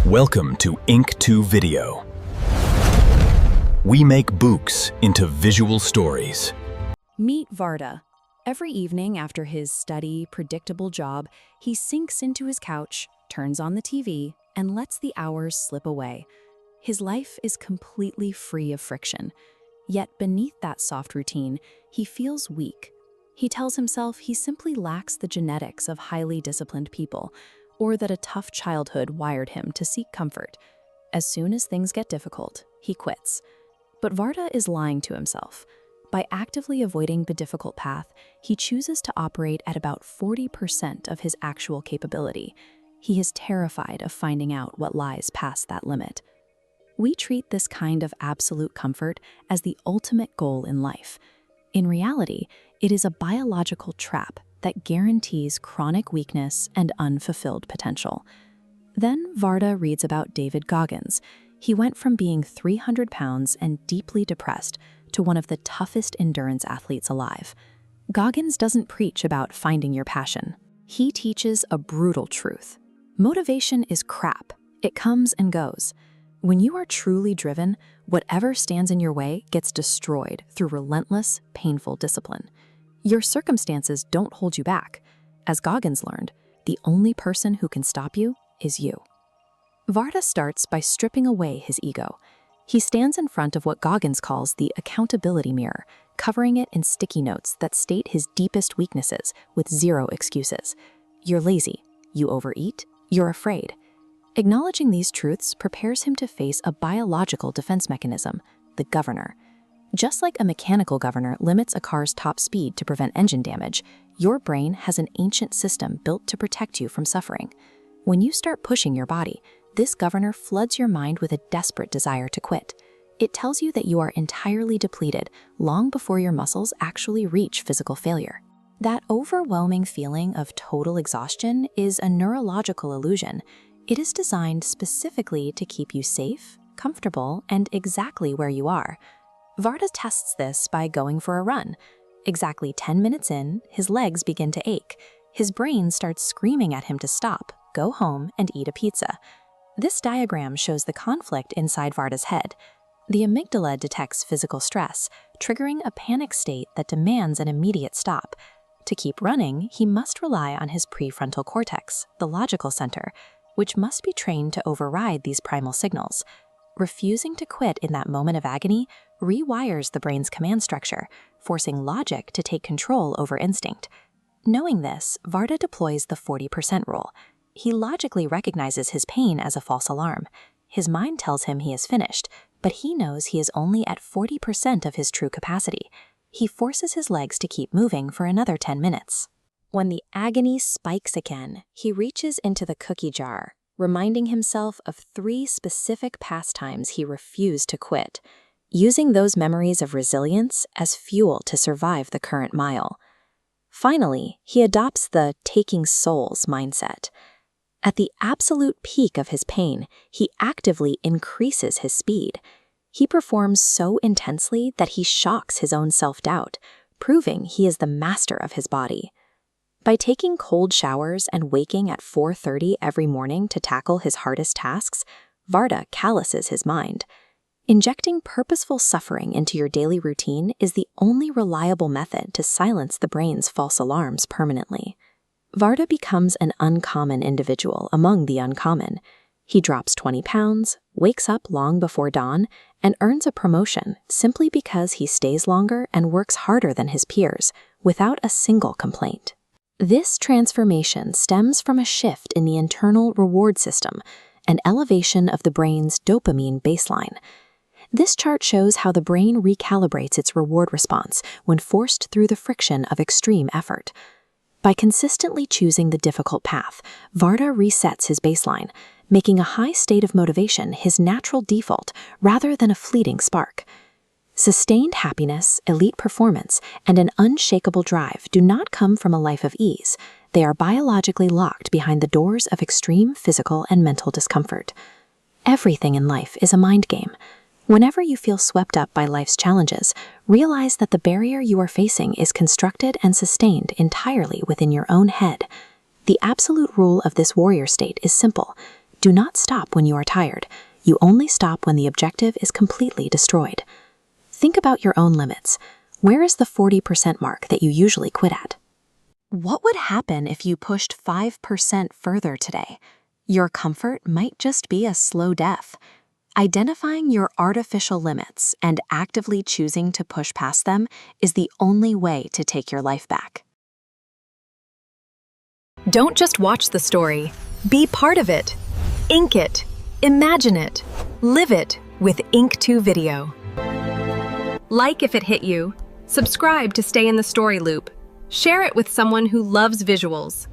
Welcome to Ink 2 Video. We make books into visual stories. Meet Vardha. Every evening after his steady, predictable job, he sinks into his couch, turns on the TV, and lets the hours slip away. His life is completely free of friction. Yet beneath that soft routine, he feels weak. He tells himself he simply lacks the genetics of highly disciplined people, or that a tough childhood wired him to seek comfort. As soon as things get difficult, he quits. But Vardha is lying to himself. By actively avoiding the difficult path, he chooses to operate at about 40% of his actual capability. He is terrified of finding out what lies past that limit. We treat this kind of absolute comfort as the ultimate goal in life. In reality, it is a biological trap that guarantees chronic weakness and unfulfilled potential. Then Vardha reads about David Goggins. He went from being 300 pounds and deeply depressed to one of the toughest endurance athletes alive. Goggins doesn't preach about finding your passion. He teaches a brutal truth. Motivation is crap. It comes and goes. When you are truly driven, whatever stands in your way gets destroyed through relentless, painful discipline. Your circumstances don't hold you back. As Goggins learned, the only person who can stop you is you. Vardha starts by stripping away his ego. He stands in front of what Goggins calls the accountability mirror, covering it in sticky notes that state his deepest weaknesses with zero excuses. You're lazy, you overeat, you're afraid. Acknowledging these truths prepares him to face a biological defense mechanism, the governor. Just like a mechanical governor limits a car's top speed to prevent engine damage, your brain has an ancient system built to protect you from suffering. When you start pushing your body, this governor floods your mind with a desperate desire to quit. It tells you that you are entirely depleted long before your muscles actually reach physical failure. That overwhelming feeling of total exhaustion is a neurological illusion. It is designed specifically to keep you safe, comfortable, and exactly where you are. Vardha tests this by going for a run. Exactly 10 minutes in, his legs begin to ache. His brain starts screaming at him to stop, go home, and eat a pizza. This diagram shows the conflict inside Vardha's head. The amygdala detects physical stress, triggering a panic state that demands an immediate stop. To keep running, he must rely on his prefrontal cortex, the logical center, which must be trained to override these primal signals. Refusing to quit in that moment of agony rewires the brain's command structure, forcing logic to take control over instinct. Knowing this, Vardha deploys the 40% rule. He logically recognizes his pain as a false alarm. His mind tells him he is finished, but he knows he is only at 40% of his true capacity. He forces his legs to keep moving for another 10 minutes. When the agony spikes again, he reaches into the cookie jar, reminding himself of 3 specific pastimes he refused to quit, using those memories of resilience as fuel to survive the current mile. Finally, he adopts the taking souls mindset. At the absolute peak of his pain, he actively increases his speed. He performs so intensely that he shocks his own self-doubt, proving he is the master of his body. By taking cold showers and waking at 4:30 every morning to tackle his hardest tasks, Vardha calluses his mind. Injecting purposeful suffering into your daily routine is the only reliable method to silence the brain's false alarms permanently. Vardha becomes an uncommon individual among the uncommon. He drops 20 pounds, wakes up long before dawn, and earns a promotion simply because he stays longer and works harder than his peers, without a single complaint. This transformation stems from a shift in the internal reward system, an elevation of the brain's dopamine baseline. This chart shows how the brain recalibrates its reward response when forced through the friction of extreme effort. By consistently choosing the difficult path, Vardha resets his baseline, making a high state of motivation his natural default rather than a fleeting spark. Sustained happiness, elite performance, and an unshakable drive do not come from a life of ease. They are biologically locked behind the doors of extreme physical and mental discomfort. Everything in life is a mind game. Whenever you feel swept up by life's challenges, realize that the barrier you are facing is constructed and sustained entirely within your own head. The absolute rule of this warrior state is simple. Do not stop when you are tired. You only stop when the objective is completely destroyed. Think about your own limits. Where is the 40% mark that you usually quit at? What would happen if you pushed 5% further today? Your comfort might just be a slow death. Identifying your artificial limits and actively choosing to push past them is the only way to take your life back. Don't just watch the story. Be part of it. Ink it. Imagine it. Live it with Ink2 Video. Like if it hit you. Subscribe to stay in the story loop. Share it with someone who loves visuals.